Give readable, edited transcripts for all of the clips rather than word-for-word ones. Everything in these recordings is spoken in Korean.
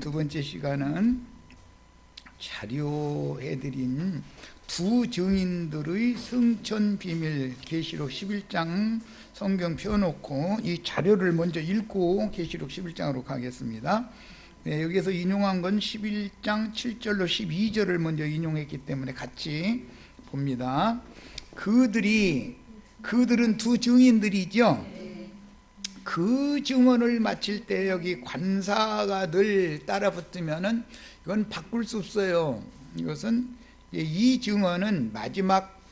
두 번째 시간은 자료해드린 두 증인들의 승천 비밀 계시록 11장 성경 펴놓고 이 자료를 먼저 읽고 계시록 11장으로 가겠습니다. 여기서 인용한 건 11장 7절로 12절을 먼저 인용했기 때문에 같이 봅니다. 그들은 두 증인들이죠. 그 증언을 마칠 때 여기 관사가 늘 따라 붙으면은 이건 바꿀 수 없어요. 이것은 이 증언은 마지막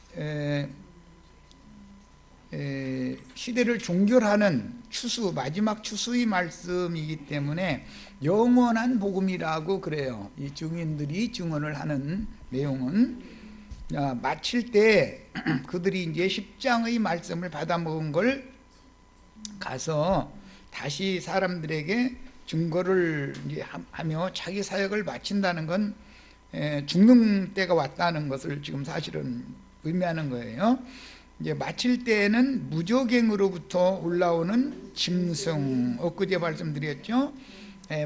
시대를 종결하는 추수, 마지막 추수의 말씀이기 때문에 영원한 복음이라고 그래요. 이 증인들이 증언을 하는 내용은 마칠 때 그들이 이제 10장의 말씀을 받아먹은 걸 가서 다시 사람들에게 증거를 하며 자기 사역을 마친다는 건 죽는 때가 왔다는 것을 지금 사실은 의미하는 거예요. 이제 마칠 때에는 무저갱으로부터 올라오는 짐승, 엊그제 말씀드렸죠.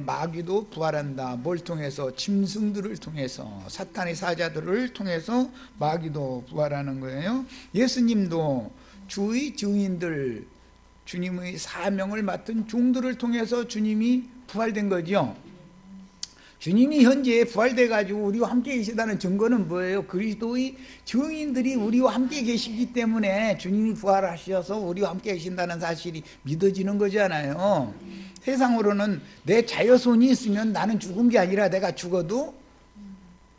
마귀도 부활한다. 뭘 통해서? 짐승들을 통해서, 사탄의 사자들을 통해서 마귀도 부활하는 거예요. 예수님도 주의 증인들, 주님의 사명을 맡은 종들을 통해서 주님이 부활된 거죠. 주님이 현재 부활돼 가지고 우리와 함께 계시다는 증거는 뭐예요? 그리스도의 증인들이 우리와 함께 계시기 때문에 주님이 부활하셔서 우리와 함께 계신다는 사실이 믿어지는 거잖아요. 세상으로는 내 자여손이 있으면 나는 죽은 게 아니라 내가 죽어도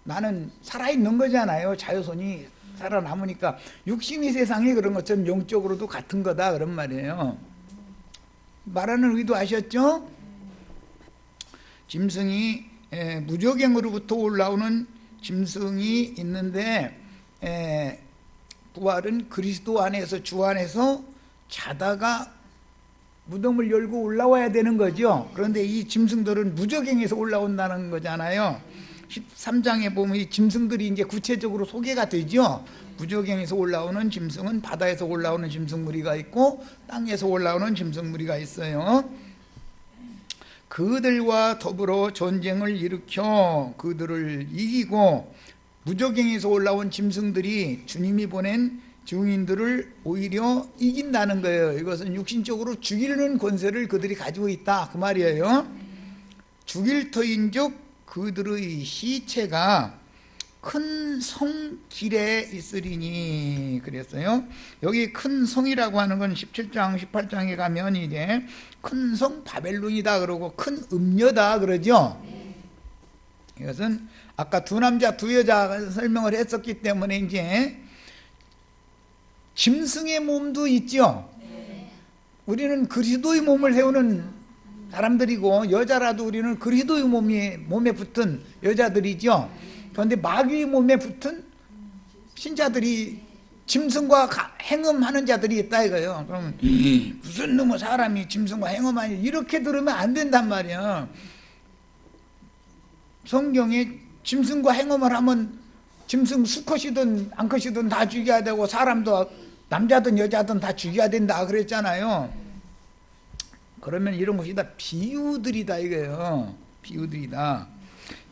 나는 살아있는 거잖아요. 자여손이 살아남으니까 육신이 세상에 그런 것처럼 영적으로도 같은 거다 그런 말이에요. 말하는 의도 아셨죠? 짐승이 무저갱으로부터 올라오는 짐승이 있는데 부활은 그리스도 안에서, 주 안에서 자다가 무덤을 열고 올라와야 되는 거죠. 그런데 이 짐승들은 무저갱에서 올라온다는 거잖아요. 13장에 보면 이 짐승들이 이제 구체적으로 소개가 되죠. 무저갱에서 올라오는 짐승은 바다에서 올라오는 짐승 무리가 있고 땅에서 올라오는 짐승 무리가 있어요. 그들과 더불어 전쟁을 일으켜 그들을 이기고, 무저갱에서 올라온 짐승들이 주님이 보낸 증인들을 오히려 이긴다는 거예요. 이것은 육신적으로 죽이는 권세를 그들이 가지고 있다 그 말이에요. 죽일 터인즉 그들의 시체가 큰 성 길에 있으리니 그랬어요. 여기 큰 성이라고 하는 건 17장 18장에 가면 이제 큰 성 바벨론이다 그러고 큰 음녀다 그러죠. 이것은 아까 두 남자 두 여자 설명을 했었기 때문에 이제 짐승의 몸도 있죠. 우리는 그리스도의 몸을 세우는 사람들이고, 여자라도 우리는 그리스도의 몸에 붙은 여자들이죠. 그런데 마귀의 몸에 붙은 신자들이, 짐승과 행음하는 자들이 있다 이거예요. 그럼 무슨 놈의 사람이 짐승과 행음하니, 이렇게 들으면 안 된단 말이에요. 성경에 짐승과 행음을 하면 짐승 수컷이든 암컷이든 다 죽여야 되고, 사람도 남자든 여자든 다 죽여야 된다 그랬잖아요. 그러면 이런 것이 다 비유들이다 이거예요. 비유들이다.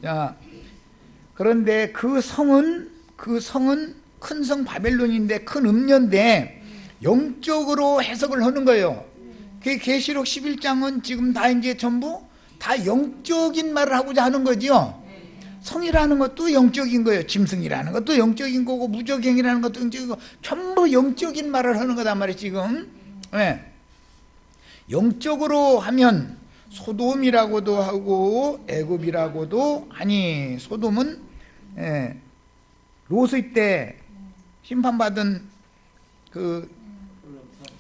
자, 그런데 그 성은 큰 성 바벨론인데, 큰 음녀인데 영적으로 해석을 하는 거예요. 그 계시록 11장은 지금 다 이제 전부 다 영적인 말을 하고자 하는 거죠. 성이라는 것도 영적인 거예요. 짐승이라는 것도 영적인 거고, 무저갱이라는 것도 영적인 거고, 전부 영적인 말을 하는 거단 말이에요 지금. 영적으로 하면 소돔이라고도 하고 애굽이라고도 하니, 소돔은 롯의 때 심판받은 그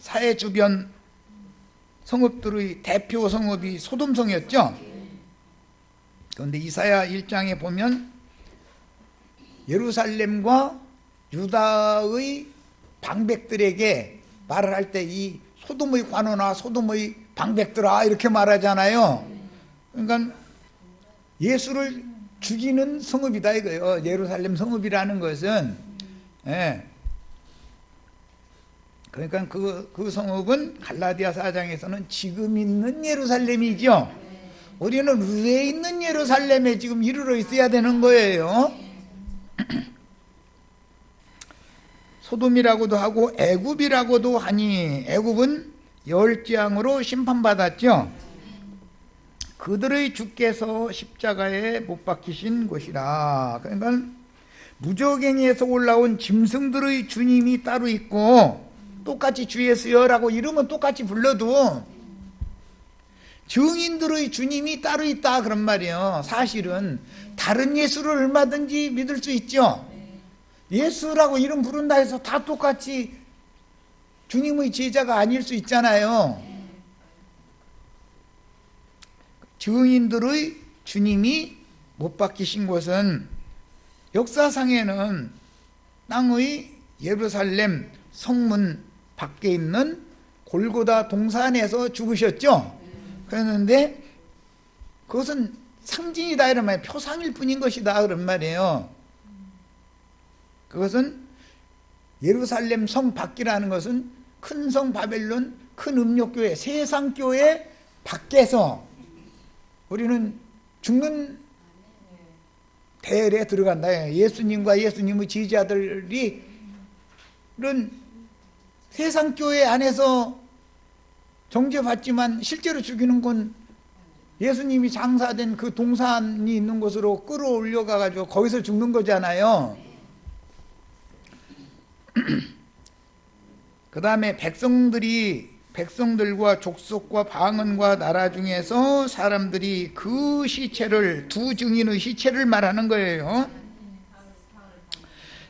사해 주변 성읍들의 대표 성읍이 소돔성이었죠. 그런데 이사야 1장에 보면 예루살렘과 유다의 방백들에게 말을 할 때 이 소돔의 관원아, 소돔의 방백들아 이렇게 말하잖아요. 그러니까 예수를 죽이는 성읍이다 이거예요. 예루살렘 성읍이라는 것은. 그러니까 그 성읍은 갈라디아 4장에서는 지금 있는 예루살렘이죠. 우리는 위에 있는 예루살렘에 지금 이르러 있어야 되는 거예요. 소돔이라고도 하고 애굽이라고도 하니, 애굽은 열재앙으로 심판받았죠. 그들의 주께서 십자가에 못 박히신 곳이라. 그러니까 무저갱이에서 올라온 짐승들의 주님이 따로 있고, 똑같이 주 예수여라고 이름은 똑같이 불러도 증인들의 주님이 따로 있다 그런 말이에요. 사실은 다른 예수를 얼마든지 믿을 수 있죠. 예수라고 이름 부른다 해서 다 똑같이 주님의 제자가 아닐 수 있잖아요. 증인들의 주님이 못 박히신 곳은 역사상에는 땅의 예루살렘 성문 밖에 있는 골고다 동산에서 죽으셨죠. 그랬는데 그것은 상징이다 이런 말이에요. 표상일 뿐인 것이다 그런 말이에요. 그것은 예루살렘 성 밖이라는 것은 큰 성 바벨론, 큰 음욕교회, 세상교회 밖에서 우리는 죽는 대열에 들어간다. 예수님과 예수님의 지지자들이 세상교회 안에서 정죄받지만 실제로 죽이는 건 예수님이 장사된 그 동산이 있는 곳으로 끌어올려 가지고 거기서 죽는 거잖아요. 그 다음에 백성들과 족속과 방언과 나라 중에서 사람들이 그 시체를, 두 증인의 시체를 말하는 거예요.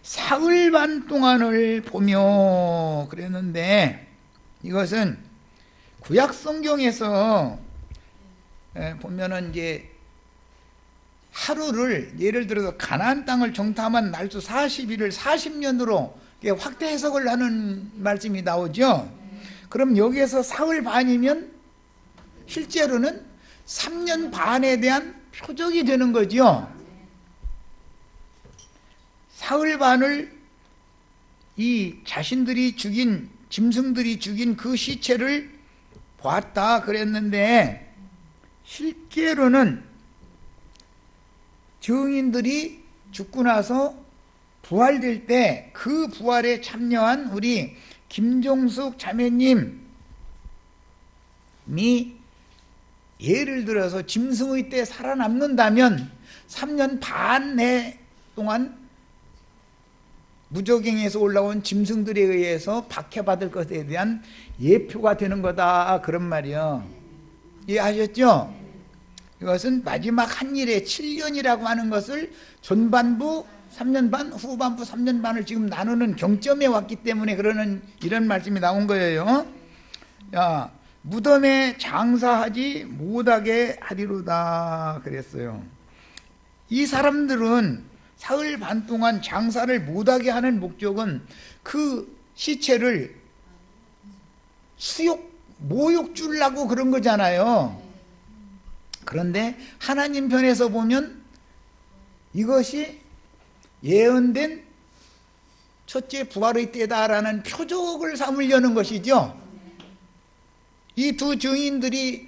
사흘 반 동안을 보며 그랬는데, 이것은 구약 성경에서 보면은 이제 하루를, 예를 들어서 가나안 땅을 정탐한 날수 40일을 40년으로 확대 해석을 하는 말씀이 나오죠. 그럼 여기에서 사흘 반이면 실제로는 3년 반에 대한 표적이 되는 거죠. 사흘 반을 이 자신들이 죽인, 짐승들이 죽인 그 시체를 보았다 그랬는데, 실제로는 증인들이 죽고 나서 부활될 때 그 부활에 참여한 우리 김종숙 자매님이 예를 들어서 짐승의 때 살아남는다면 3년 반 내 동안 무저갱에서 올라온 짐승들에 의해서 박해받을 것에 대한 예표가 되는 거다 그런 말이요. 이해하셨죠? 이것은 마지막 한 일에 7년이라고 하는 것을 전반부 3년 반, 후반부 3년 반을 지금 나누는 경점에 왔기 때문에 그러는 이런 말씀이 나온 거예요. 야, 무덤에 장사하지 못하게 하리로다 그랬어요. 이 사람들은 사흘 반 동안 장사를 못하게 하는 목적은 그 시체를 모욕 주려고 그런 거잖아요. 그런데 하나님 편에서 보면 이것이 예언된 첫째 부활의 때다라는 표적을 삼으려는 것이죠. 이 두 증인들이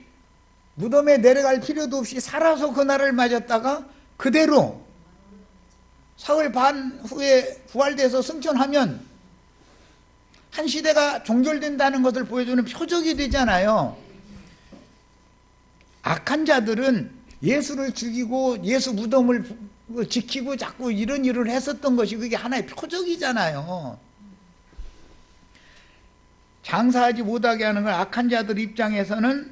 무덤에 내려갈 필요도 없이 살아서 그날을 맞았다가 그대로 사흘 반 후에 부활돼서 승천하면 한 시대가 종결된다는 것을 보여주는 표적이 되잖아요. 악한 자들은 예수를 죽이고 예수 무덤을 지키고 자꾸 이런 일을 했었던 것이 그게 하나의 표적이잖아요. 장사하지 못하게 하는 건 악한 자들 입장에서는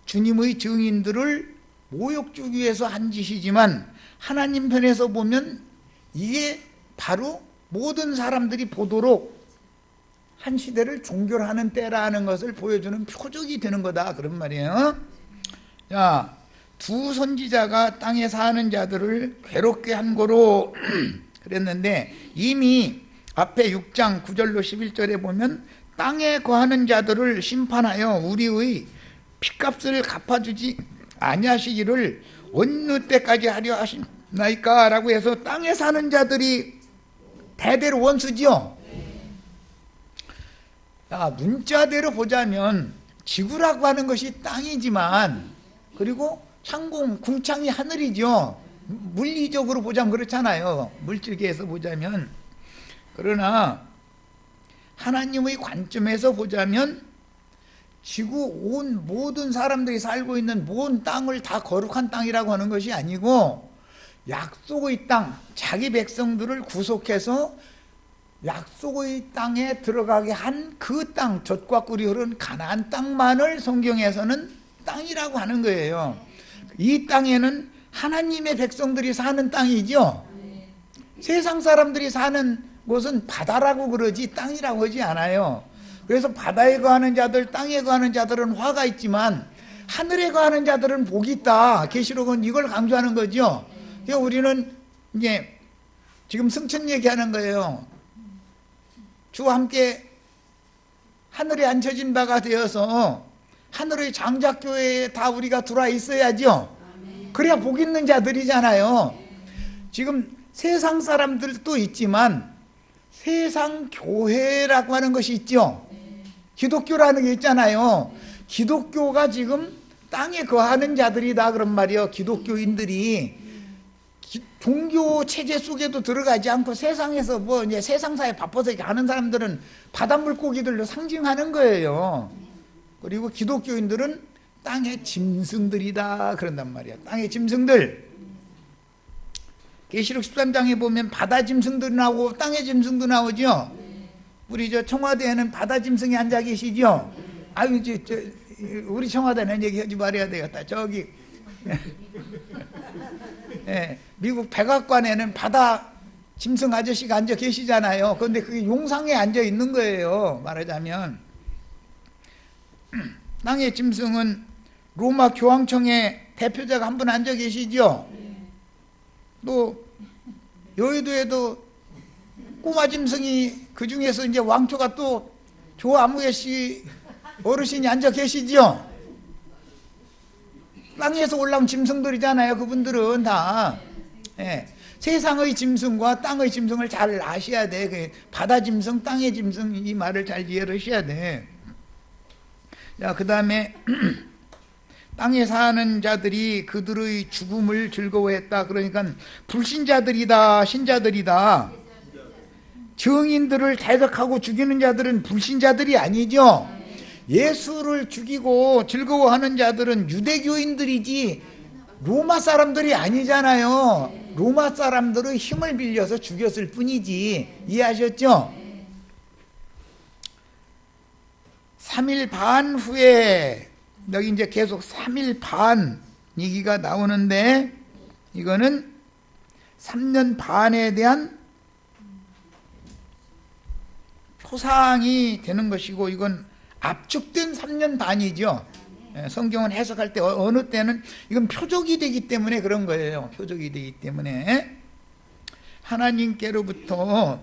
주님의 증인들을 모욕 주기 위해서 한 짓이지만, 하나님 편에서 보면 이게 바로 모든 사람들이 보도록 한 시대를 종결하는 때라는 것을 보여주는 표적이 되는 거다 그런 말이에요. 자, 두 선지자가 땅에 사는 자들을 괴롭게 한 거로 그랬는데, 이미 앞에 6장 9절로 11절에 보면 땅에 거하는 자들을 심판하여 우리의 핏값을 갚아주지 아니하시기를 어느 때까지 하려 하시나이까 라고 해서 땅에 사는 자들이 대대로 원수지요. 문자대로 보자면 지구라고 하는 것이 땅이지만, 그리고 창공, 궁창이 하늘이죠. 물리적으로 보자면 그렇잖아요. 물질계에서 보자면. 그러나 하나님의 관점에서 보자면 지구 온 모든 사람들이 살고 있는 모든 땅을 다 거룩한 땅이라고 하는 것이 아니고, 약속의 땅, 자기 백성들을 구속해서 약속의 땅에 들어가게 한 그 땅, 젖과 꿀이 흐르는 가나안 땅만을 성경에서는 땅이라고 하는 거예요. 이 땅에는 하나님의 백성들이 사는 땅이죠. 세상 사람들이 사는 곳은 바다라고 그러지 땅이라고 하지 않아요. 그래서 바다에 거하는 자들, 땅에 거하는 자들은 화가 있지만 하늘에 거하는 자들은 복이 있다. 계시록은 이걸 강조하는 거죠. 그러니까 우리는 이제 지금 승천 얘기하는 거예요. 주와 함께 하늘에 앉혀진 바가 되어서 하늘의 장작교회에 다 우리가 들어와 있어야죠. 그래야 복 있는 자들이잖아요. 지금 세상 사람들도 있지만 세상 교회라고 하는 것이 있죠. 기독교라는 게 있잖아요. 기독교가 지금 땅에 거하는 자들이다 그런 말이요. 기독교인들이 종교 체제 속에도 들어가지 않고 세상에서 뭐 이제 세상사에 바빠서 가는 사람들은 바닷물고기들로 상징하는 거예요. 그리고 기독교인들은 땅의 짐승들이다 그런단 말이야. 땅의 짐승들. 계시록 13장에 보면 바다 짐승도 나오고 땅의 짐승도 나오죠. 우리 저 청와대에는 바다 짐승이 앉아 계시죠. 아유, 우리 청와대는 얘기하지 말아야 되겠다. 저기 예, 미국 백악관에는 바다 짐승 아저씨가 앉아 계시잖아요. 그런데 그게 용상에 앉아 있는 거예요. 말하자면 땅의 짐승은 로마 교황청의 대표자가 한 분 앉아 계시죠. 또 여의도에도 꼬마 짐승이, 그 중에서 이제 왕초가 또 조아무개 씨 어르신이 앉아 계시죠. 땅에서 올라온 짐승들이잖아요. 그분들은 다. 예. 세상의 짐승과 땅의 짐승을 잘 아셔야 돼. 바다 짐승, 땅의 짐승, 이 말을 잘 이해를 하셔야 돼. 자, 그 다음에 땅에 사는 자들이 그들의 죽음을 즐거워했다. 그러니까 불신자들이다, 신자들이다. 증인들을 대적하고 죽이는 자들은 불신자들이 아니죠. 예수를 죽이고 즐거워하는 자들은 유대교인들이지 로마 사람들이 아니잖아요. 로마 사람들의 힘을 빌려서 죽였을 뿐이지. 이해하셨죠? 3일 반 후에, 여기 이제 계속 3일 반 얘기가 나오는데, 이거는 3년 반에 대한 표상이 되는 것이고, 이건 압축된 3년 반이죠. 성경은 해석할 때 어느 때는 이건 표적이 되기 때문에 그런 거예요. 표적이 되기 때문에 하나님께로부터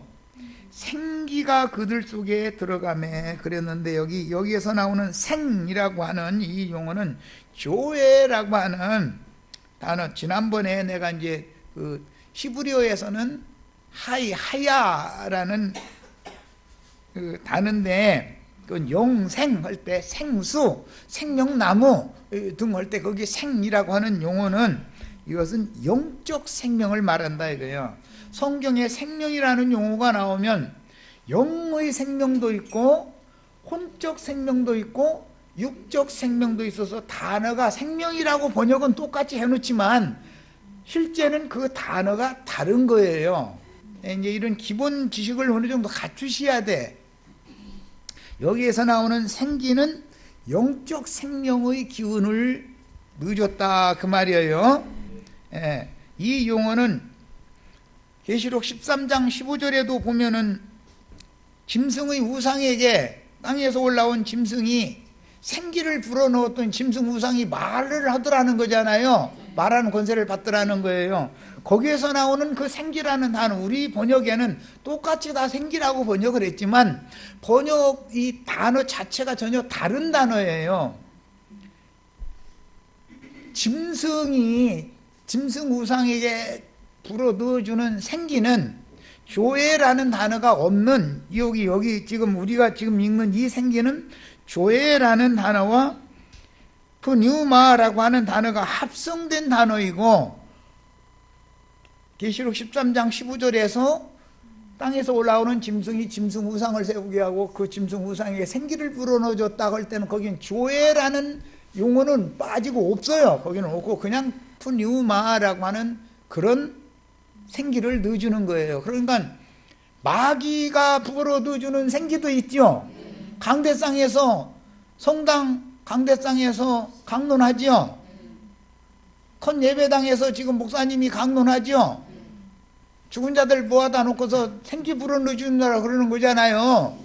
생기가 그들 속에 들어가매 그랬는데, 여기에서 나오는 생이라고 하는 이 용어는 조에라고 하는 단어. 지난번에 내가 이제 그 히브리어에서는 하야라는 그 단어인데, 그 영생 할 때 생수, 생명나무 등 할 때 거기 생이라고 하는 용어는, 이것은 영적 생명을 말한다 이거예요. 성경에 생명이라는 용어가 나오면 영의 생명도 있고 혼적 생명도 있고 육적 생명도 있어서 단어가 생명이라고 번역은 똑같이 해놓지만 실제는 그 단어가 다른 거예요. 이제 이런 기본 지식을 어느 정도 갖추셔야 돼. 여기에서 나오는 생기는 영적 생명의 기운을 넣어줬다 그 말이에요. 예, 이 용어는 계시록 13장 15절에도 보면은 짐승의 우상에게, 땅에서 올라온 짐승이 생기를 불어넣었던 짐승 우상이 말을 하더라는 거잖아요. 말하는 권세를 받더라는 거예요. 거기에서 나오는 그 생기라는 단어, 우리 번역에는 똑같이 다 생기라고 번역을 했지만 번역 이 단어 자체가 전혀 다른 단어예요. 짐승 우상에게 불어 넣어주는 생기는 조에라는 단어가 없는, 여기 지금 우리가 지금 읽는 이 생기는 조에라는 단어와 푸뉴마라고 하는 단어가 합성된 단어이고, 계시록 13장 15절에서 땅에서 올라오는 짐승이 짐승 우상을 세우게 하고 그 짐승 우상에게 생기를 불어넣어줬다고 할 때는 거긴 조회라는 용어는 빠지고 없어요. 거기는 없고 그냥 푸뉴마라고 하는 그런 생기를 넣어주는 거예요. 그러니까 마귀가 불어넣어주는 생기도 있죠. 강대상에서, 성당 강대상에서 강론하죠. 큰 예배당에서 지금 목사님이 강론하죠. 죽은 자들 모아다 놓고서 생기 불어넣어주느라 그러는 거잖아요.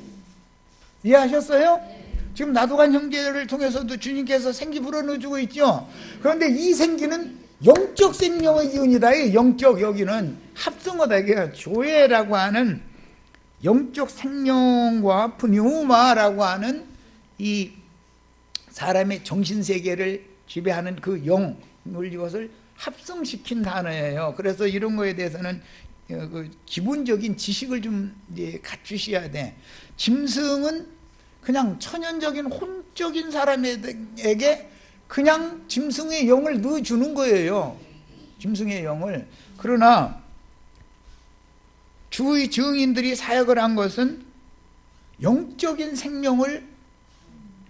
이해하셨어요? 지금 나도간 형제를 통해서도 주님께서 생기 불어넣어주고 있죠. 그런데 이 생기는 영적 생명의 기운이다. 영적, 여기는 합성어다. 이게 조회라고 하는 영적 생명과 푸뉴마라고 하는 이 사람의 정신세계를 지배하는 그 영을, 이것을 합성시킨 단어예요. 그래서 이런 거에 대해서는 그 기본적인 지식을 좀 이제 갖추셔야 돼. 짐승은 그냥 천연적인 혼적인 사람에게 그냥 짐승의 영을 넣어주는 거예요. 짐승의 영을. 그러나 주의 증인들이 사역을 한 것은 영적인 생명을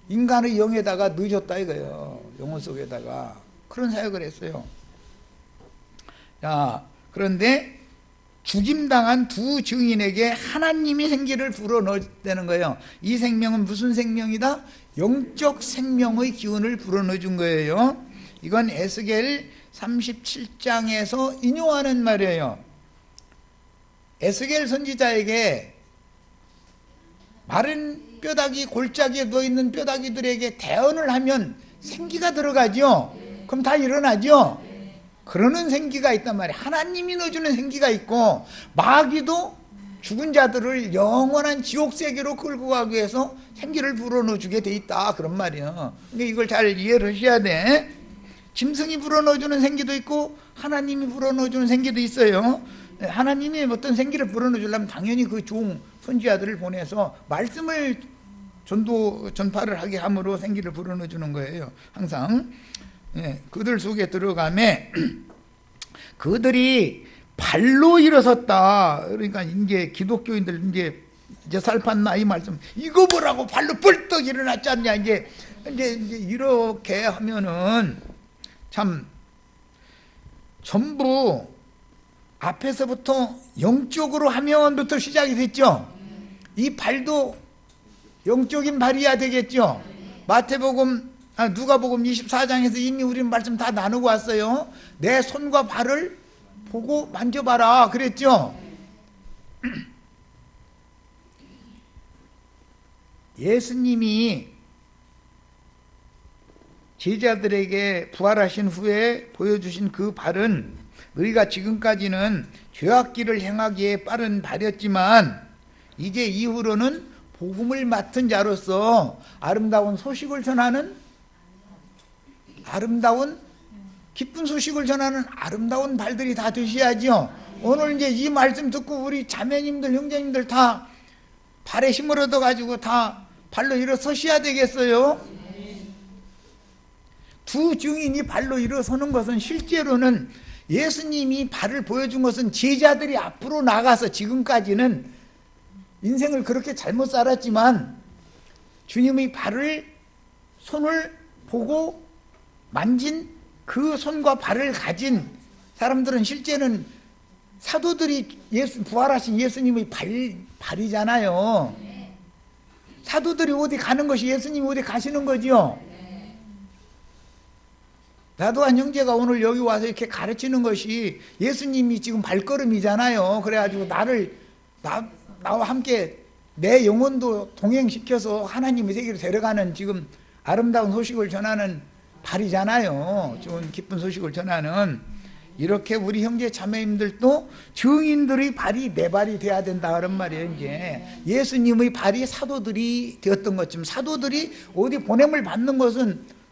인간의 영에다가 넣어줬다 이거예요. 영혼 속에다가. 그런 사역을 했어요. 자, 그런데 죽임당한 두 증인에게 하나님이 생기를 불어넣었다는 거예요. 이 생명은 무슨 생명이다? 영적 생명의 기운을 불어넣어 준 거예요. 이건 에스겔 37장에서 인용하는 말이에요. 에스겔 선지자에게 마른 뼈다귀, 골짜기에 누워있는 뼈다귀들에게 대언을 하면 생기가 들어가죠. 그럼 다 일어나죠. 그러는 생기가 있단 말이에요. 하나님이 넣어주는 생기가 있고, 마귀도 죽은 자들을 영원한 지옥세계로 끌고 가기 위해서 생기를 불어넣어주게 돼 있다, 그런 말이에요. 근데 이걸 잘 이해를 하셔야 돼. 짐승이 불어넣어주는 생기도 있고 하나님이 불어넣어주는 생기도 있어요. 하나님이 어떤 생기를 불어넣어주려면 당연히 그 종 선지자들을 보내서 말씀을 전파를 하게 함으로 생기를 불어넣어주는 거예요. 항상. 그들 속에 들어가면 그들이 발로 일어섰다. 그러니까 이제 기독교인들 이제 살판나 이 말씀, 이거 보라고 발로 벌떡 일어났지 않냐. 이제 이렇게 하면은 참 전부 앞에서부터 영적으로 하면부터 시작이 됐죠. 이 발도 영적인 발이야 되겠죠. 누가복음 24장에서 이미 우리는 말씀 다 나누고 왔어요. 내 손과 발을 보고 만져봐라 그랬죠. 예수님이 제자들에게 부활하신 후에 보여주신 그 발은 너희가 지금까지는 죄악길을 행하기에 빠른 발이었지만 이제 이후로는 복음을 맡은 자로서 아름다운 소식을 전하는, 아름다운 기쁜 소식을 전하는 아름다운 발들이 다 되셔야죠. 오늘 이제 이 말씀 듣고 우리 자매님들, 형제님들 다 발에 힘을 얻어가지고 다 발로 일어서셔야 되겠어요. 두 증인이 발로 일어서는 것은 실제로는 예수님이 발을 보여준 것은 제자들이 앞으로 나가서, 지금까지는 인생을 그렇게 잘못 살았지만 주님의 발을, 손을 보고 만진 그 손과 발을 가진 사람들은 실제는 사도들이 부활하신 예수님의 발이잖아요. 사도들이 어디 가는 것이 예수님이 어디 가시는 거죠. 나도한 형제가 오늘 여기 와서 이렇게 가르치는 것이 예수님이 지금 발걸음이잖아요. 그래가지고 나와 함께 내 영혼도 동행시켜서 하나님의 세계로 데려가는 지금 아름다운 소식을 전하는 발이잖아요. 좋은 기쁜 소식을 전하는. 이렇게 우리 형제 자매님들도 증인들의 발이 내 발이 돼야 된다 그런 말이에요. 이제 예수님의 발이 사도들이 되었던 것처럼, 사도들이 어디 보냄을 받는 것은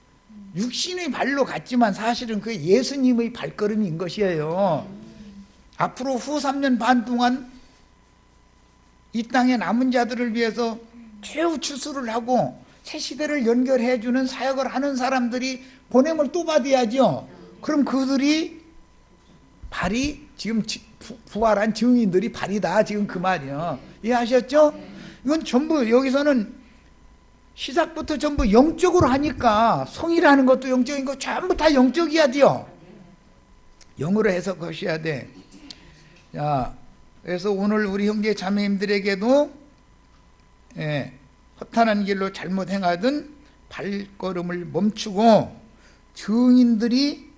육신의 발로 갔지만 사실은 그 예수님의 발걸음인 것이에요. 앞으로 후 3년 반 동안 이 땅에 남은 자들을 위해서 최후 추수를 하고 새 시대를 연결해 주는 사역을 하는 사람들이 보냄을 또 받아야죠. 그럼 그들이 발이 지금 부활한 증인들이 발이다, 지금 그 말이요. 이해하셨죠? 이건 전부 여기서는 시작부터 전부 영적으로 하니까 성이라는 것도 영적인 거 전부 다 영적이야 돼요. 영으로 해석하셔야 돼. 자, 그래서 오늘 우리 형제 자매님들에게도 허탄한 길로 잘못 행하던 발걸음을 멈추고 증인들이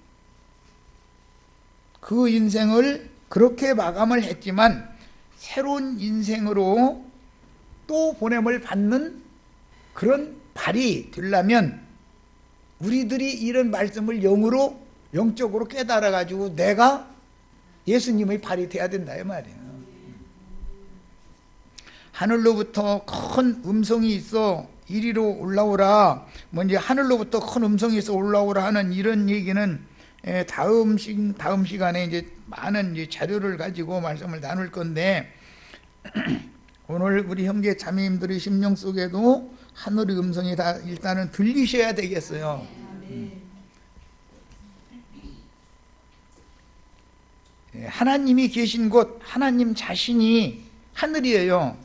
그 인생을 그렇게 마감을 했지만 새로운 인생으로 또 보냄을 받는 그런 발이 되려면 우리들이 이런 말씀을 영으로 영적으로 깨달아 가지고 내가 예수님의 발이 돼야 된다 이 말이에요. 하늘로부터 큰 음성이 있어 이리로 올라오라. 먼저 하늘로부터 큰 음성이 있어 올라오라 하는 이런 얘기는 다음 시간에 이제 많은 이제 자료를 가지고 말씀을 나눌 건데 오늘 우리 형제 자매님들의 심령 속에도 하늘의 음성이 다 일단은 들리셔야 되겠어요. 하나님이 계신 곳, 하나님 자신이 하늘이에요.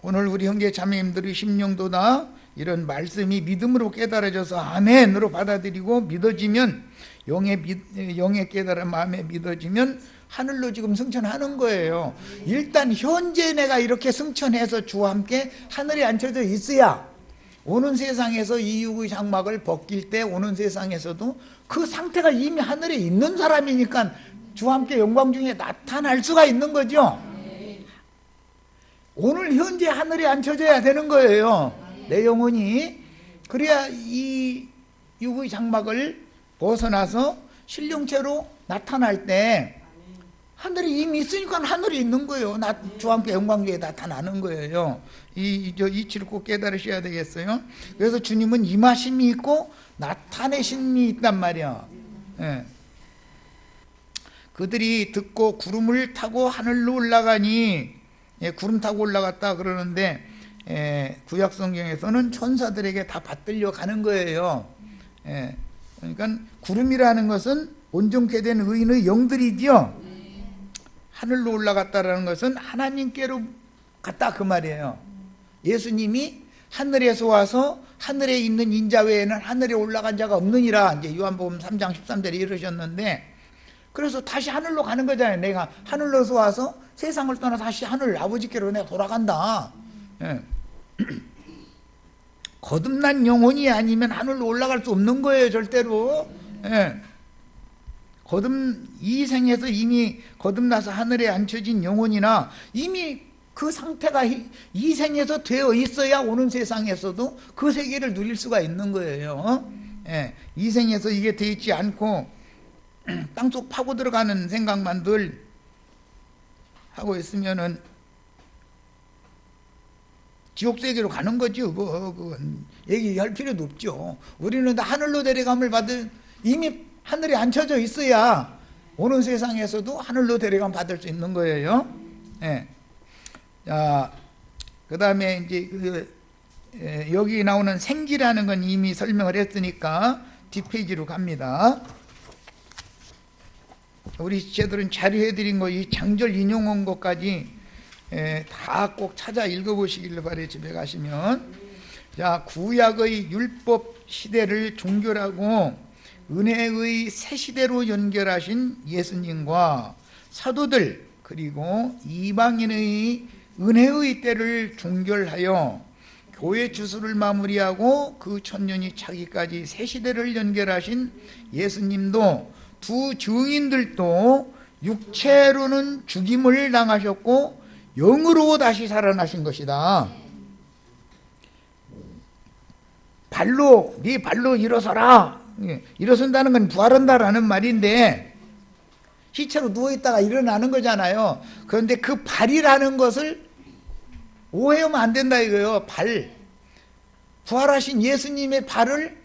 오늘 우리 형제 자매님들의 심령도 다 이런 말씀이 믿음으로 깨달아져서 아멘으로 받아들이고 믿어지면 영의 깨달은 마음에 믿어지면 하늘로 지금 승천하는 거예요. 일단 현재 내가 이렇게 승천해서 주와 함께 하늘에 앉혀져 있어야 오는 세상에서 이 육의 장막을 벗길 때 오는 세상에서도 그 상태가 이미 하늘에 있는 사람이니까 주와 함께 영광 중에 나타날 수가 있는 거죠. 오늘 현재 하늘에 앉혀져야 되는 거예요. 내 영혼이. 그래야 이 육의 장막을 벗어나서 신령체로 나타날 때 하늘이 이미 있으니까 하늘이 있는 거예요. 주와 함께 영광 중에 나타나는 거예요. 이 이치를 꼭 깨달으셔야 되겠어요. 그래서 주님은 임하심이 있고 나타내심이 있단 말이야. 그들이 듣고 구름을 타고 하늘로 올라가니 구름 타고 올라갔다 그러는데 구약 성경에서는 천사들에게 다 받들려 가는 거예요. 그러니까 구름이라는 것은 온전케 된 의인의 영들이지요. 하늘로 올라갔다라는 것은 하나님께로 갔다 그 말이에요. 예수님이 하늘에서 와서 하늘에 있는 인자 외에는 하늘에 올라간 자가 없느니라 이제 요한복음 3장 13절에 이르셨는데 그래서 다시 하늘로 가는 거잖아요. 내가 하늘로서 와서 세상을 떠나 다시 하늘 아버지께로 내가 돌아간다. 거듭난 영혼이 아니면 하늘로 올라갈 수 없는 거예요, 절대로. 이 생에서 이미 거듭나서 하늘에 앉혀진 영혼이나 이미 그 상태가 이 생에서 되어 있어야 오는 세상에서도 그 세계를 누릴 수가 있는 거예요. 이 생에서 이게 되어 있지 않고 땅속 파고 들어가는 생각만 늘 하고 있으면은 지옥 세계로 가는 거죠. 그건 얘기할 필요도 없죠. 우리는 다 하늘로 데려감을 받은 이미 하늘에 앉혀져 있어야 오는 세상에서도 하늘로 데려감 받을 수 있는 거예요. 자, 그 다음에 이제 여기 나오는 생기라는 건 이미 설명을 했으니까 뒷페이지로 갑니다. 우리 지체들은 자료해드린 거 이 장절 인용한 것까지 다 꼭 찾아 읽어보시길 바래 집에 가시면. 자, 구약의 율법 시대를 종결하고 은혜의 새 시대로 연결하신 예수님과 사도들 그리고 이방인의 은혜의 때를 종결하여 교회 주수를 마무리하고 그 천년이 차기까지 새 시대를 연결하신 예수님도 두 증인들도 육체로는 죽임을 당하셨고 영으로 다시 살아나신 것이다. 네 발로 일어서라. 일어선다는 건 부활한다라는 말인데 시체로 누워있다가 일어나는 거잖아요. 그런데 그 발이라는 것을 오해하면 안 된다 이거예요. 부활하신 예수님의 발을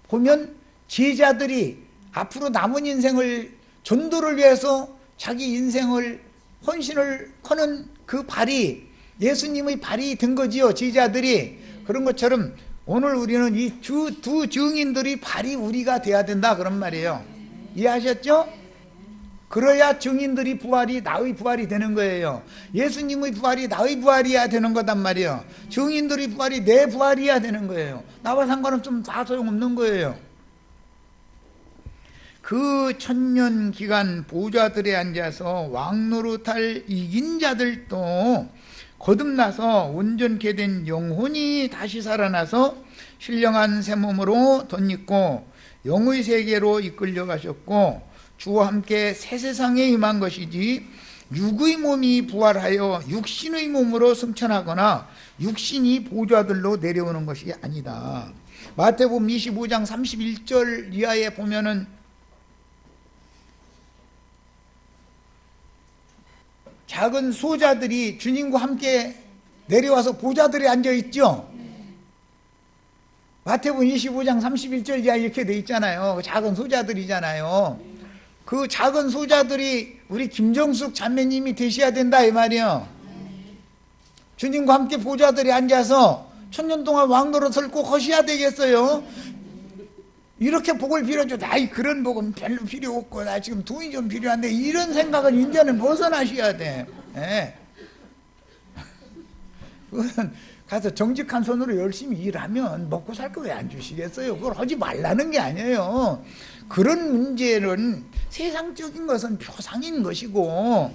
보면 제자들이 앞으로 남은 인생을 전도를 위해서 자기 인생을 헌신을 하는 그 발이 예수님의 발이 된 거지요. 제자들이. 그런 것처럼 오늘 우리는 이 두 증인들이 발이 우리가 돼야 된다 그런 말이에요. 이해하셨죠? 그래야 증인들이 부활이 나의 부활이 되는 거예요. 예수님의 부활이 나의 부활이어야 되는 거단 말이에요. 증인들의 부활이 내 부활이어야 되는 거예요. 나와 상관없으면 다 소용없는 거예요. 그 천년 기간 보좌들에 앉아서 왕노릇할 이긴 자들도 거듭나서 온전케 된 영혼이 다시 살아나서 신령한 새 몸으로 덧입고 영의 세계로 이끌려 가셨고 주와 함께 새 세상에 임한 것이지 육의 몸이 부활하여 육신의 몸으로 승천하거나 육신이 보좌들로 내려오는 것이 아니다. 마태복음 25장 31절 이하에 보면은 작은 소자들이 주님과 함께 내려와서 보좌들에 앉아 있죠. 마태복음 25장 31절 이하 이렇게 돼 있잖아요. 작은 소자들이잖아요. 그 작은 소자들이 우리 김정숙 자매님이 되셔야 된다 이 말이에요. 주님과 함께 보좌들에 앉아서 천년 동안 왕노릇을 꼭 하셔야 되겠어요. 이렇게 복을 빌어줘. 나이 그런 복은 별로 필요 없고 나 지금 돈이 좀 필요한데 이런 생각은 이제는 벗어나셔야 돼. 예. 그건 가서 정직한 손으로 열심히 일하면 먹고 살 거 왜 안 주시겠어요? 그걸 하지 말라는 게 아니에요. 그런 문제는 세상적인 것은 표상인 것이고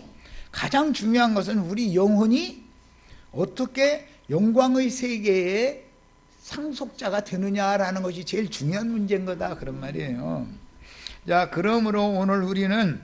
가장 중요한 것은 우리 영혼이 어떻게 영광의 세계에 상속자가 되느냐라는 것이 제일 중요한 문제인 거다 그런 말이에요. 자, 그러므로 오늘 우리는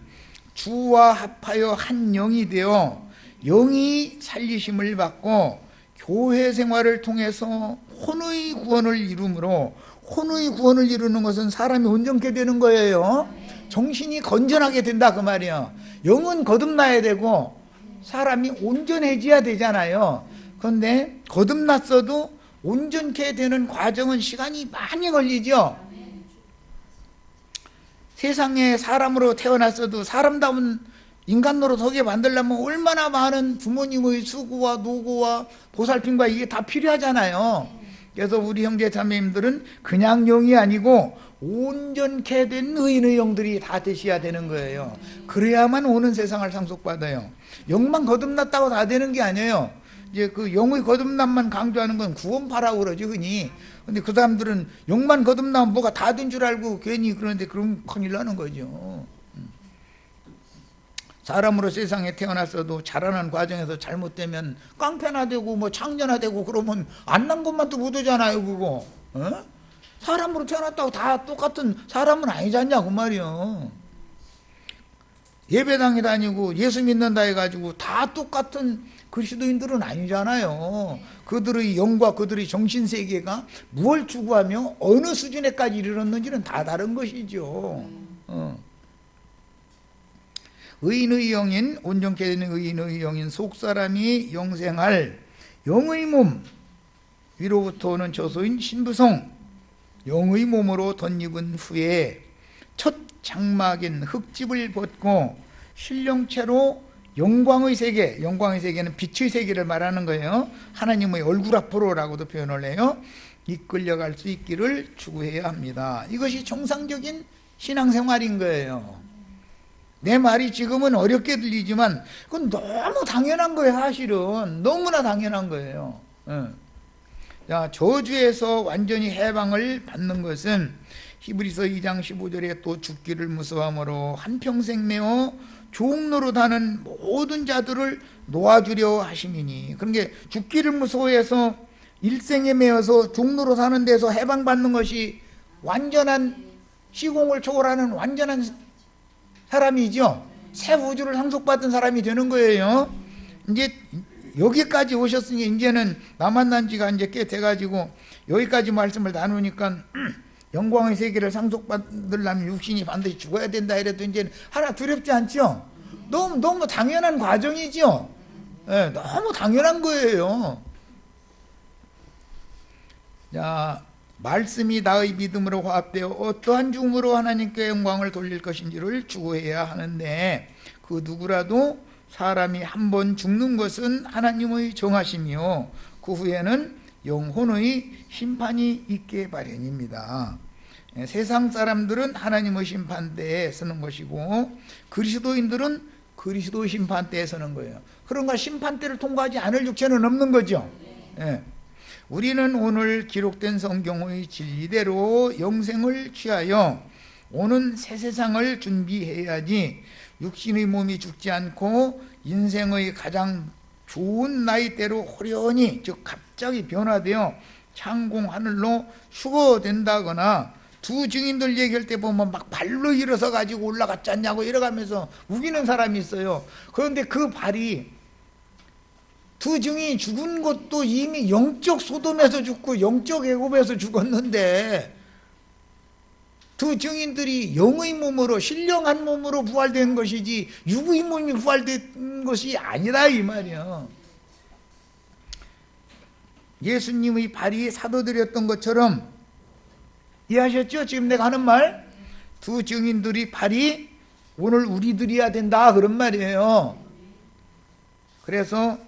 주와 합하여 한 영이 되어 영이 살리심을 받고 교회 생활을 통해서 혼의 구원을 이루므로, 혼의 구원을 이루는 것은 사람이 온전케 되는 거예요. 정신이 건전하게 된다 그 말이에요. 영은 거듭나야 되고 사람이 온전해져야 되잖아요. 그런데 거듭났어도 온전케 되는 과정은 시간이 많이 걸리죠. 세상에 사람으로 태어났어도 사람다운 인간으로 서게 만들려면 얼마나 많은 부모님의 수고와 노고와 보살핌과 이게 다 필요하잖아요. 그래서 우리 형제 자매님들은 그냥 영이 아니고 온전케 된 의인의 영들이 다 되셔야 되는 거예요. 그래야만 오는 세상을 상속받아요. 영만 거듭났다고 다 되는 게 아니에요. 이제 그 영의 거듭남만 강조하는 건 구원파라고 그러지 흔히. 근데 그 사람들은 영만 거듭나면 뭐가 다 된 줄 알고 괜히 그러는데 그럼 큰일 나는 거죠. 사람으로 세상에 태어났어도 자라는 과정에서 잘못되면 깡패나되고 뭐 창녀나되고 그러면 안 난 것만 또 못 오잖아요 그거. 어? 사람으로 태어났다고 다 똑같은 사람은 아니잖냐 그 말이요. 예배당에 다니고 예수 믿는다 해가지고 다 똑같은 그리스도인들은 아니잖아요. 그들의 영과 그들의 정신세계가 무엇을 추구하며 어느 수준에까지 이르렀는지는 다 다른 것이죠. 의인의 영인, 온전케 되는 의인의 영인 속사람이 영생할 영의 몸 위로부터 오는 저소인 신부성 영의 몸으로 덧입은 후에 첫 장막인 흙집을 벗고 신령체로 영광의 세계, 영광의 세계는 빛의 세계를 말하는 거예요. 하나님의 얼굴 앞으로라고도 표현을 해요. 이끌려갈 수 있기를 추구해야 합니다. 이것이 정상적인 신앙생활인 거예요. 내 말이 지금은 어렵게 들리지만 그건 너무 당연한 거예요. 사실은 너무나 당연한 거예요. 자, 저주에서 완전히 해방을 받는 것은 히브리서 2장 15절에 또 죽기를 무서워함으로 한평생 메어 종노릇하는 모든 자들을 놓아주려 하심이니. 그런 게 죽기를 무서워해서 일생에 매어서 종노릇하는 데서 해방받는 것이 완전한 시공을 초월하는 완전한 사람이죠. 새 우주를 상속받은 사람이 되는 거예요. 이제 여기까지 오셨으니 이제는 나 만난 지가 이제 꽤 돼가지고 여기까지 말씀을 나누니까 영광의 세계를 상속받으려면 육신이 반드시 죽어야 된다 이래도 이제 하나 두렵지 않죠? 너무 당연한 과정이죠? 네, 너무 당연한 거예요. 자, 말씀이 나의 믿음으로 화합되어 어떠한 죽음으로 하나님께 영광을 돌릴 것인지를 추구해야 하는데 그 누구라도 사람이 한 번 죽는 것은 하나님의 정하심이요 그 후에는 영혼의 심판이 있게 마련입니다. 세상 사람들은 하나님의 심판대에 서는 것이고 그리스도인들은 그리스도의 심판대에 서는 거예요. 그런가 심판대를 통과하지 않을 육체는 없는 거죠. 우리는 오늘 기록된 성경의 진리대로 영생을 취하여 오는 새 세상을 준비해야지 육신의 몸이 죽지 않고 인생의 가장 좋은 나이대로 호련히, 즉 갑자기 변화되어 창공 하늘로 휴거된다거나, 두 증인들 얘기할 때 보면 막 발로 일어서 가지고 올라갔지 않냐고 이러가면서 우기는 사람이 있어요. 그런데 그 발이, 두 증인이 죽은 것도 이미 영적 소돔에서 죽고 영적 애굽에서 죽었는데 두 증인들이 영의 몸으로, 신령한 몸으로 부활된 것이지 육의 몸이 부활된 것이 아니라 이 말이야. 예수님의 발이 사도들이었던 것처럼, 이해하셨죠? 지금 내가 하는 말, 두 증인들이 발이 오늘 우리들이야 된다 그런 말이에요. 그래서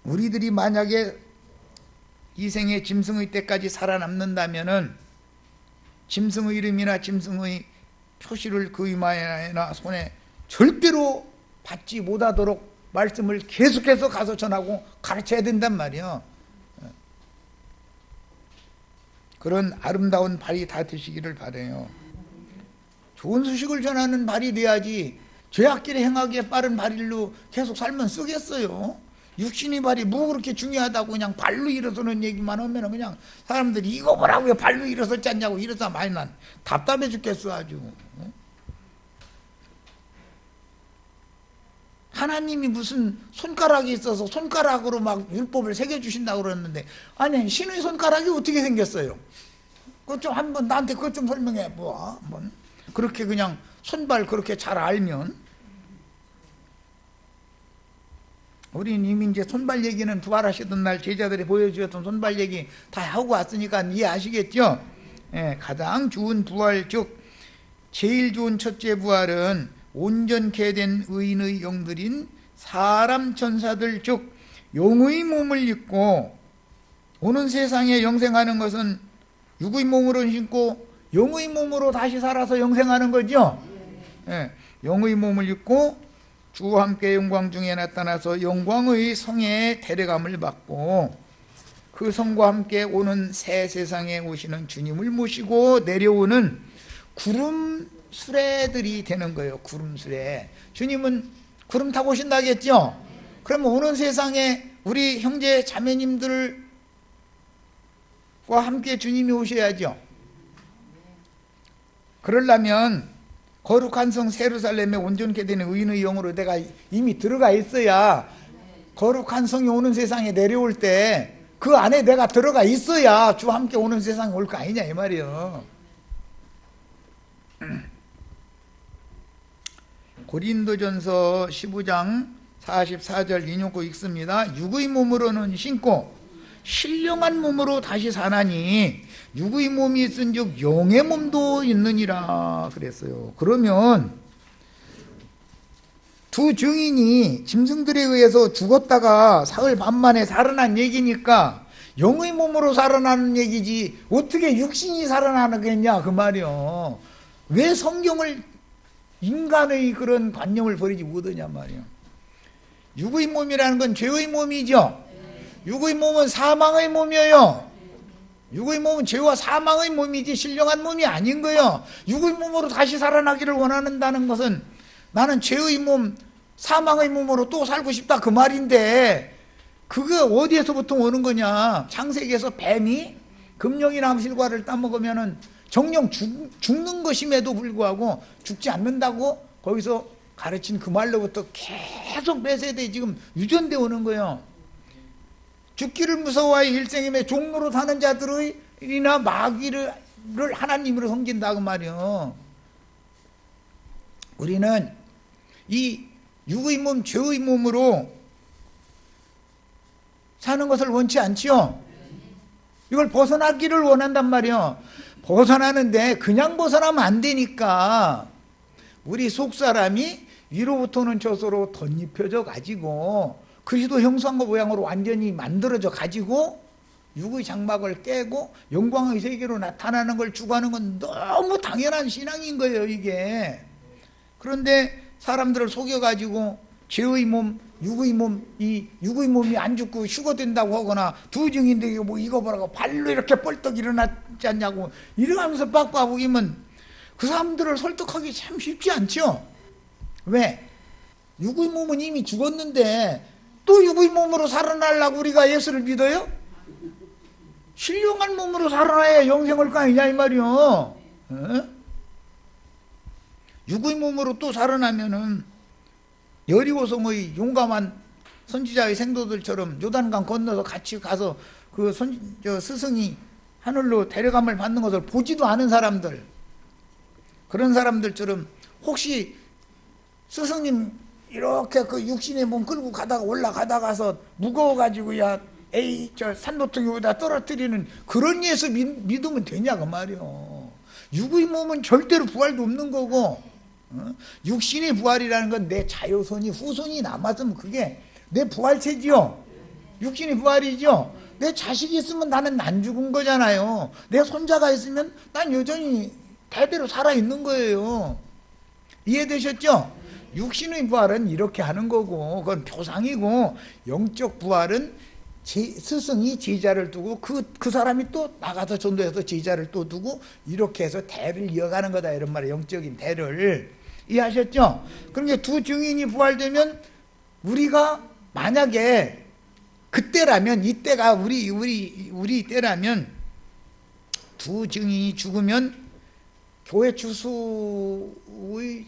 우리들이 만약에 이 생에 짐승의 때까지 살아남는다면은 짐승의 이름이나 짐승의 표시를 그 이마에나 손에 절대로 받지 못하도록 말씀을 계속해서 가서 전하고 가르쳐야 된단 말이에요. 그런 아름다운 발이 다 되시기를 바라요. 좋은 소식을 전하는 발이 돼야지 죄악길에 행하기에 빠른 발일로 계속 살면 쓰겠어요. 육신의 발이 뭐 그렇게 중요하다고 그냥 발로 일어서는 얘기만 하면 그냥 사람들이 이거 보라고 왜 발로 일어섰지 않냐고 이러다 많이 난 답답해 죽겠어 아주. 하나님이 무슨 손가락이 있어서 손가락으로 막 율법을 새겨주신다고 그러는데, 아니 신의 손가락이 어떻게 생겼어요? 그것 좀 한번 나한테 그것 좀 설명해 뭐. 그렇게 그냥 손발 그렇게 잘 알면. 우리는 이미 이제 손발 얘기는 부활하시던 날 제자들이 보여주었던 손발 얘기 다 하고 왔으니까 이해하시겠죠? 가장 좋은 부활, 즉 제일 좋은 첫째 부활은 온전케 된 의인의 영들인 사람 천사들, 즉 영의 몸을 입고 오는 세상에 영생하는 것은 육의 몸으로 신고 영의 몸으로 다시 살아서 영생하는 거죠. 영의 몸을 입고 주와 함께 영광 중에 나타나서 영광의 성에 데려감을 받고 그 성과 함께 오는 새 세상에 오시는 주님을 모시고 내려오는 구름 수레들이 되는 거예요. 구름 수레. 주님은 구름 타고 오신다겠죠? 그러면 오는 세상에 우리 형제 자매님들과 함께 주님이 오셔야죠. 그러려면 거룩한 성 예루살렘에 온전케 되는 의인의 영으로 내가 이미 들어가 있어야, 거룩한 성이 오는 세상에 내려올 때 그 안에 내가 들어가 있어야 주와 함께 오는 세상에 올 거 아니냐 이 말이에요. 고린도전서 15장 44절 인용고 읽습니다. 육의 몸으로는 신고 신령한 몸으로 다시 사나니 육의 몸이 있은즉 영의 몸도 있느니라 그랬어요. 그러면 두 증인이 짐승들에 의해서 죽었다가 사흘 반 만에 살아난 얘기니까 영의 몸으로 살아나는 얘기지 어떻게 육신이 살아나겠냐 그 말이요. 왜 성경을 인간의 그런 관념을 버리지 못하냐 말이요. 육의 몸이라는 건 죄의 몸이죠. 육의 몸은 사망의 몸이에요. 육의 몸은 죄와 사망의 몸이지 신령한 몸이 아닌 거예요. 육의 몸으로 다시 살아나기를 원한다는 것은 나는 죄의 몸, 사망의 몸으로 또 살고 싶다 그 말인데, 그게 어디에서부터 오는 거냐. 창세기에서 뱀이 금령이 남실과를 따먹으면은 정령 죽는 것임에도 불구하고 죽지 않는다고 거기서 가르친 그 말로부터 계속 몇 세대 지금 유전되어 오는 거예요. 죽기를 무서워하여 일생임에 종로로 사는 자들이나 마귀를 하나님으로 섬긴다 그 말이에요. 우리는 이 육의 몸, 죄의 몸으로 사는 것을 원치 않지요. 이걸 벗어나기를 원한단 말이에요. 벗어나는데 그냥 벗어나면 안 되니까 우리 속사람이 위로부터는 저서로 덧입혀져 가지고 그리스도 형상과 모양으로 완전히 만들어져 가지고 육의 장막을 깨고 영광의 세계로 나타나는 걸 추구하는 건 너무 당연한 신앙인 거예요, 이게. 그런데 사람들을 속여가지고 죄의 몸, 육의 몸, 이 육의 몸이 안 죽고 휴거된다고 하거나 두 증인들이 뭐 이거 보라고 발로 이렇게 뻘떡 일어났지 않냐고 이러면서 빡빡이면 그 사람들을 설득하기 참 쉽지 않죠. 왜? 육의 몸은 이미 죽었는데 또 육의 몸으로 살아나려고 우리가 예수를 믿어요? 신령한 몸으로 살아나야 영생을 거 아니냐 이 말이요. 어? 육의 몸으로 또 살아나면은 여리고성의 용감한 선지자의 생도들처럼 요단강 건너서 같이 가서 그 스승이 하늘로 데려감을 받는 것을 보지도 않은 사람들, 그런 사람들처럼 혹시 스승님 이렇게 그 육신의 몸 끌고 가다가 올라가다가서 무거워가지고 야 에이 저 산노통이 여기다 떨어뜨리는 그런 예수 믿으면 되냐 그 말이요. 육의 몸은 절대로 부활도 없는 거고, 육신의 부활이라는 건 내 자효선이 후손이 남았으면 그게 내 부활체지요. 육신의 부활이죠. 내 자식이 있으면 나는 안 죽은 거잖아요. 내 손자가 있으면 난 여전히 대대로 살아있는 거예요. 이해되셨죠? 육신의 부활은 이렇게 하는 거고 그건 표상이고, 영적 부활은 스승이 제자를 두고 그 사람이 또 나가서 전도해서 제자를 또 두고 이렇게 해서 대를 이어가는 거다 이런 말이에요. 영적인 대를. 이해하셨죠? 그러니까 두 증인이 부활되면 우리가 만약에 그때라면, 이때가 우리 때라면 두 증인이 죽으면 교회 추수의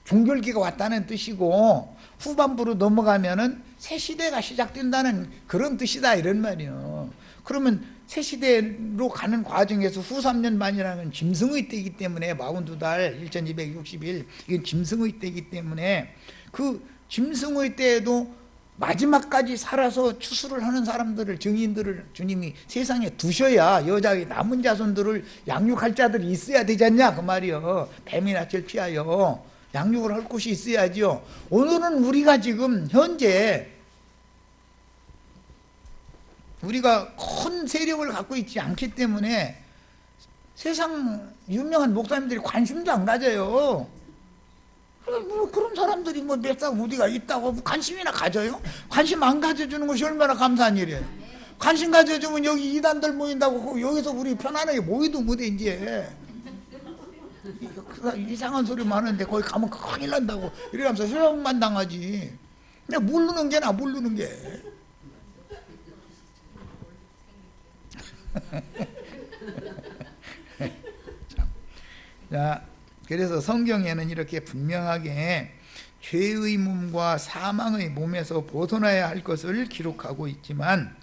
종결기가 왔다는 뜻이고, 후반부로 넘어가면은 새 시대가 시작된다는 그런 뜻이다 이런 말이에요. 그러면 새 시대로 가는 과정에서 후 3년 반이라는 짐승의 때이기 때문에 42달 1260일 이건 짐승의 때이기 때문에 그 짐승의 때에도 마지막까지 살아서 추수를 하는 사람들을, 증인들을 주님이 세상에 두셔야 여자의 남은 자손들을 양육할 자들이 있어야 되지 않냐 그 말이요. 뱀이 낯을 피하여 양육을 할 곳이 있어야죠. 오늘은 우리가 지금 현재 우리가 큰 세력을 갖고 있지 않기 때문에 세상 유명한 목사님들이 관심도 안 가져요. 뭐 그런 사람들이 뭐 몇 살 어디가 있다고 관심이나 가져요? 관심 안 가져주는 것이 얼마나 감사한 일이에요. 관심 가져주면 여기 이단들 모인다고 여기서 우리 편안하게 모이도 못해 이제. 이상한 소리 많은데 거기 가면 큰일 난다고 이러면서 수용만 당하지. 그냥 모르는 게나 모르는 게. 자, 그래서 성경에는 이렇게 분명하게 죄의 몸과 사망의 몸에서 벗어나야 할 것을 기록하고 있지만,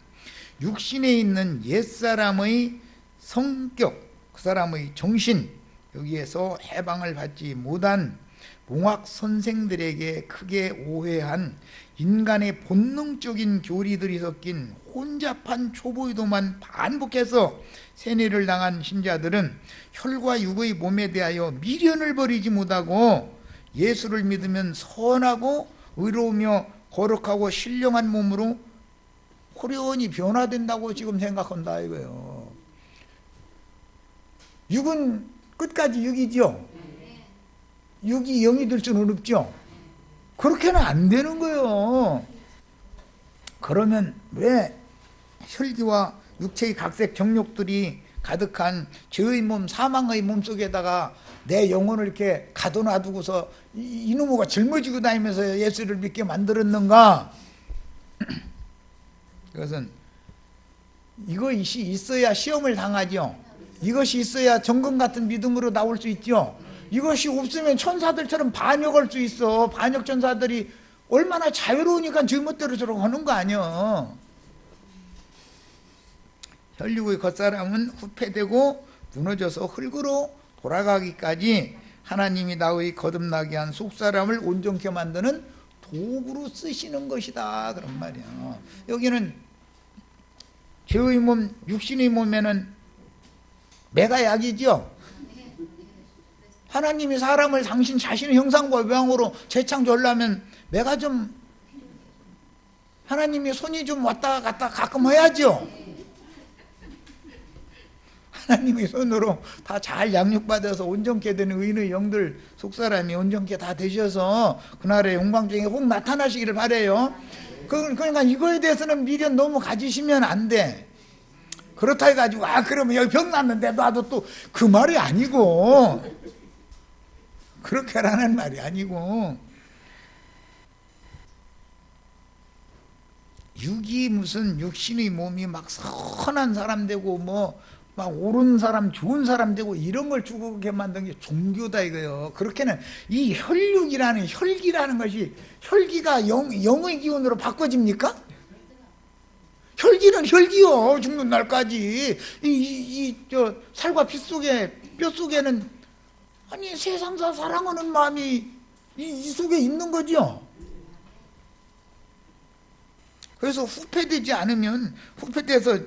육신에 있는 옛사람의 성격, 그 사람의 정신, 여기에서 해방을 받지 못한 몽학 선생들에게 크게 오해한 인간의 본능적인 교리들이 섞인 혼잡한 초보의도만 반복해서 세뇌를 당한 신자들은 혈과 육의 몸에 대하여 미련을 버리지 못하고 예수를 믿으면 선하고 의로우며 거룩하고 신령한 몸으로 호련히 변화된다고 지금 생각한다 이거예요. 육은 끝까지 육이죠. 육이 영이 될 수는 없죠. 그렇게는 안 되는 거예요. 그러면 왜 혈기와 육체의 각색 정욕들이 가득한 죄의 몸, 사망의 몸 속에다가 내 영혼을 이렇게 가둬놔두고서 이놈의 짊어지고 다니면서 예수를 믿게 만들었는가? 그것은 이것이 있어야 시험을 당하죠. 이것이 있어야 정금 같은 믿음으로 나올 수 있죠. 이것이 없으면 천사들처럼 반역할 수 있어. 반역 천사들이 얼마나 자유로우니까 제멋대로 저러고 하는 거 아니야. 혈육의 겉사람은 후패되고 무너져서 흙으로 돌아가기까지 하나님이 나의 거듭나게 한 속사람을 온전케 만드는 도구로 쓰시는 것이다 그런 말이야. 여기는 죄의 몸, 육신의 몸에는 매가 약이죠. 하나님이 사람을 당신 자신의 형상과 모양으로 재창조하려면 매가 좀 하나님이 손이 좀 왔다 갔다 가끔 해야죠. 하나님의 손으로 다 잘 양육받아서 온전케 되는 의인의 영들 속사람이 온전케 다 되셔서 그날의 영광 중에 꼭 나타나시기를 바라요. 그러니까 이거에 대해서는 미련 너무 가지시면 안 돼. 그렇다 해가지고 그러면 여기 병 났는데 나도 또 그 말이 아니고, 그렇게 하라는 말이 아니고, 육이 무슨 육신의 몸이 막 선한 사람 되고 막 옳은 사람 좋은 사람 되고 이런 걸 추구하게 만든 게 종교다 이거예요. 그렇게는 이 혈기라는 것이, 혈기가 영의 기운으로 바꿔집니까? 혈기는 혈기요. 죽는 날까지 저 살과 피 속에 뼈 속에는 아니 세상사 사랑하는 마음이 이 속에 있는 거죠. 그래서 후패돼서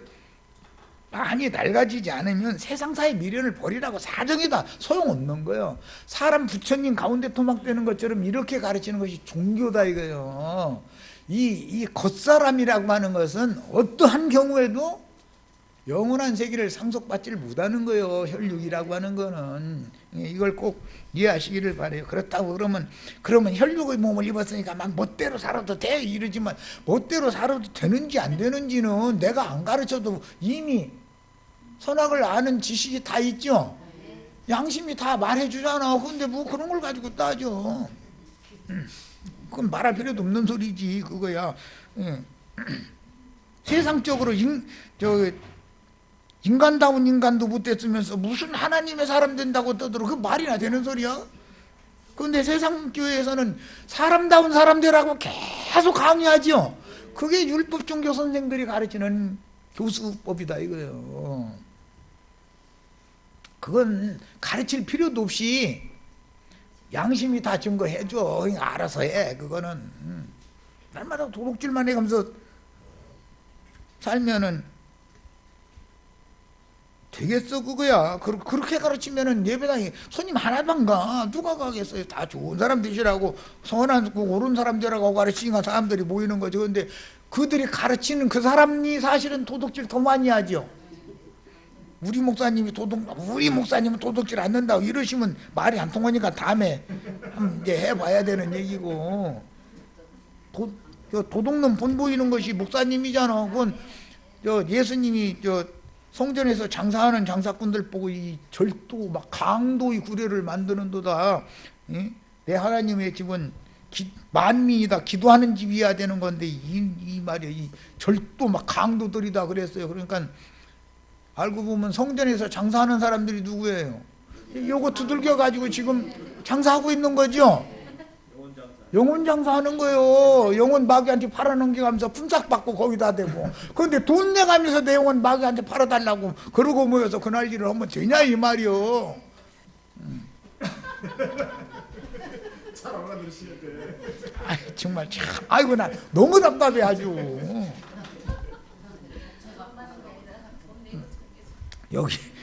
많이 낡아지지 않으면 세상사의 미련을 버리라고 사정이다 소용없는 거예요. 사람 부처님 가운데 토막되는 것처럼 이렇게 가르치는 것이 종교다 이거예요. 이 겉사람이라고 하는 것은 어떠한 경우에도 영원한 세계를 상속받지를 못하는 거예요. 혈육이라고 하는 거는. 이걸 꼭 이해하시기를 바라요. 그렇다고 그러면 혈육의 몸을 입었으니까 막 멋대로 살아도 돼 이러지만, 멋대로 살아도 되는지 안 되는지는 내가 안 가르쳐도 이미 선악을 아는 지식이 다 있죠. 양심이 다 말해주잖아. 근데 뭐 그런 걸 가지고 따져. 그건 말할 필요도 없는 소리지 그거야. 세상적으로 인간다운 인간도 못됐으면서 무슨 하나님의 사람 된다고 떠들어. 그 말이나 되는 소리야? 그런데 세상 교회에서는 사람다운 사람 되라고 계속 강요하죠. 그게 율법 종교 선생들이 가르치는 교수법이다 이거예요. 그건 가르칠 필요도 없이 양심이 다 증거해줘. 알아서 해. 그거는 날마다 도둑질만 해가면서 살면은 되겠어 그거야. 그렇게 가르치면은 예배당에 손님 하나도 안 가. 누가 가겠어요. 다 좋은 사람 되시라고, 선한 옳은 사람 되라고 가르치니까 사람들이 모이는 거죠. 근데 그들이 가르치는 그 사람이 사실은 도둑질 더 많이 하죠. 우리 목사님은 도둑질 안 된다고 이러시면 말이 안 통하니까 다음에 이제 해봐야 되는 얘기고, 도둑놈 본 보이는 것이 목사님이잖아. 그건 예수님이 성전에서 장사하는 장사꾼들 보고 이 절도 막 강도의 구례를 만드는도다. 내 하나님의 집은 만민이다. 기도하는 집이어야 되는 건데 이 말이야. 이 절도 막 강도들이다 그랬어요. 그러니까 알고 보면 성전에서 장사하는 사람들이 누구예요? 요거 두들겨 가지고 지금 장사하고 있는 거죠. 영혼 장사하는 거예요. 영혼 마귀한테 팔아넘겨가면서 품삯받고 거기다 대고. 그런데 돈 내가면서 내 영혼 마귀한테 팔아달라고 그러고 모여서 그날 일을 하면 되냐 이 말이요. 잘 알아들으시네. 정말 참. 아이고 나 너무 답답해 아주.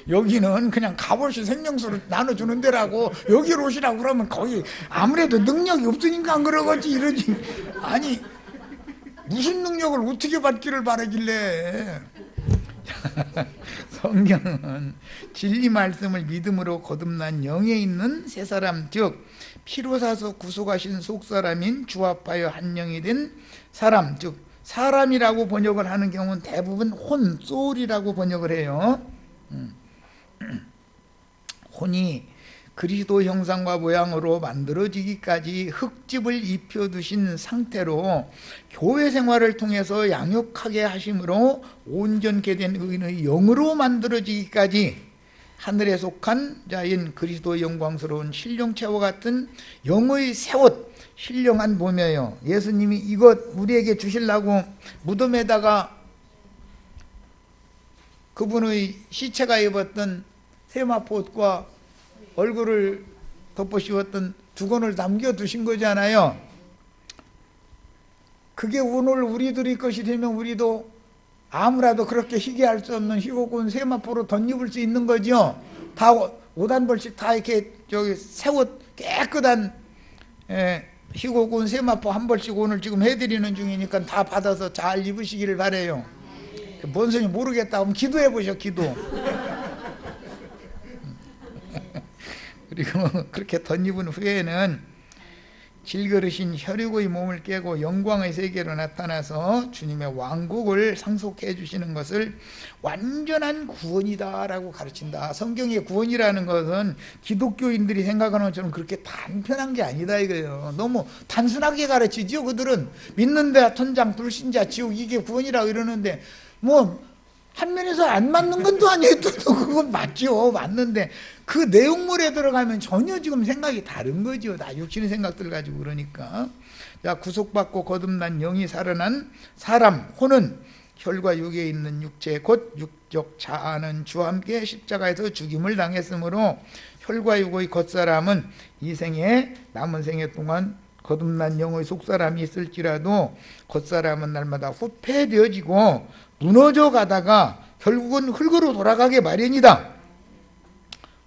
여기는 그냥 값없이 생명수를 나눠주는 데라고, 여기로 오시라고 그러면 거기 아무래도 능력이 없으니까 안 그러겠지 이러지. 아니 무슨 능력을 어떻게 받기를 바라길래. 성경은 진리 말씀을 믿음으로 거듭난 영에 있는 새 사람, 즉 피로 사서 구속하신 속사람인 주합하여 한 영이 된 사람, 즉 사람이라고 번역을 하는 경우는 대부분 혼, 소울이라고 번역을 해요. 혼이 그리스도 형상과 모양으로 만들어지기까지 흙집을 입혀두신 상태로 교회 생활을 통해서 양육하게 하심으로 온전케 된 의인의 영으로 만들어지기까지 하늘에 속한 자인 그리스도의 영광스러운 신령체와 같은 영의 새옷, 신령한 몸이에요. 예수님이 이것 우리에게 주시려고 무덤에다가 그분의 시체가 입었던 세마포옷과 얼굴을 덮어 씌웠던 두건을 남겨두신 거잖아요. 그게 오늘 우리들의 것이 되면 우리도 아무라도 그렇게 희귀할 수 없는 희고군 세마포로 덧입을 수 있는 거죠. 다 5단벌씩 다 이렇게 새옷 깨끗한 희곡은 세마포 한 벌씩 오늘 지금 해드리는 중이니까 다 받아서 잘 입으시기를 바래요. 뭔 소리 모르겠다 하면 기도해 보셔, 기도. 그리고 그렇게 덧입은 후에는 질그릇인 혈육의 몸을 깨고 영광의 세계로 나타나서 주님의 왕국을 상속해 주시는 것을 완전한 구원이다라고 가르친다. 성경의 구원이라는 것은 기독교인들이 생각하는 것처럼 그렇게 단편한 게 아니다 이거예요. 너무 단순하게 가르치죠. 그들은 믿는 데 천장, 불신자, 지옥, 이게 구원이라고 이러는데 뭐 한 면에서 안 맞는 건 또 아니에요. 또 그건 맞죠. 맞는데 그 내용물에 들어가면 전혀 지금 생각이 다른 거죠. 다 육신의 생각들 가지고 그러니까. 자, 구속받고 거듭난 영이 살아난 사람, 혼은 혈과 육에 있는 육체 곧 육적 자아는 주와 함께 십자가에서 죽임을 당했으므로 혈과 육의 겉사람은 이 생에 남은 생애 동안 거듭난 영의 속사람이 있을지라도 겉사람은 날마다 후패되어지고 무너져 가다가 결국은 흙으로 돌아가게 마련이다.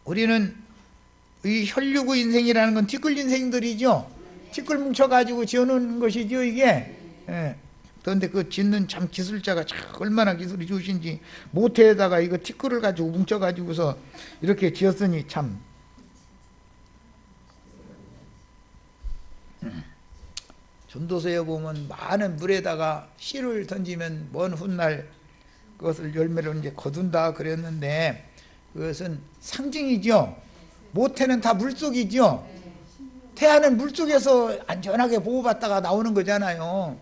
우리는 이 혈육의 인생이라는 건 티끌 인생들이죠. 티끌 뭉쳐가지고 지어놓은 것이죠, 이게. 예. 그런데 그 짓는 참 기술자가 참 얼마나 기술이 좋으신지 모태에다가 이거 티끌을 가지고 뭉쳐가지고서 이렇게 지었으니 참. 전도서에 보면 많은 물에다가 씨를 던지면 먼 훗날 그것을 열매로 이제 거둔다 그랬는데 그것은 상징이죠. 모태는 다 물속이죠. 태아는 물속에서 안전하게 보호받다가 나오는 거잖아요.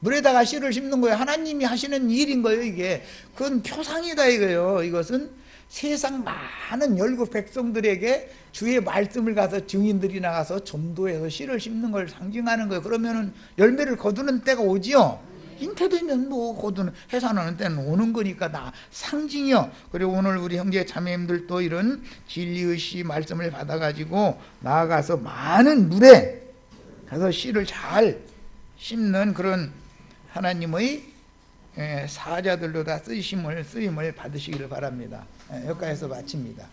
물에다가 씨를 심는 거예요. 하나님이 하시는 일인 거예요, 이게. 그건 표상이다 이거예요. 이것은 세상 많은 열국 백성들에게 주의 말씀을 가서 증인들이 나가서 전도해서 씨를 심는 걸 상징하는 거예요. 그러면은 열매를 거두는 때가 오지요. 잉태되면 뭐 거두는 해산하는 때는 오는 거니까 다 상징이요. 그리고 오늘 우리 형제 자매님들도 이런 진리의 씨 말씀을 받아가지고 나아가서 많은 물에 가서 씨를 잘 심는 그런 하나님의 사자들로 다 쓰임을 받으시기를 바랍니다. 여기까지서 마칩니다.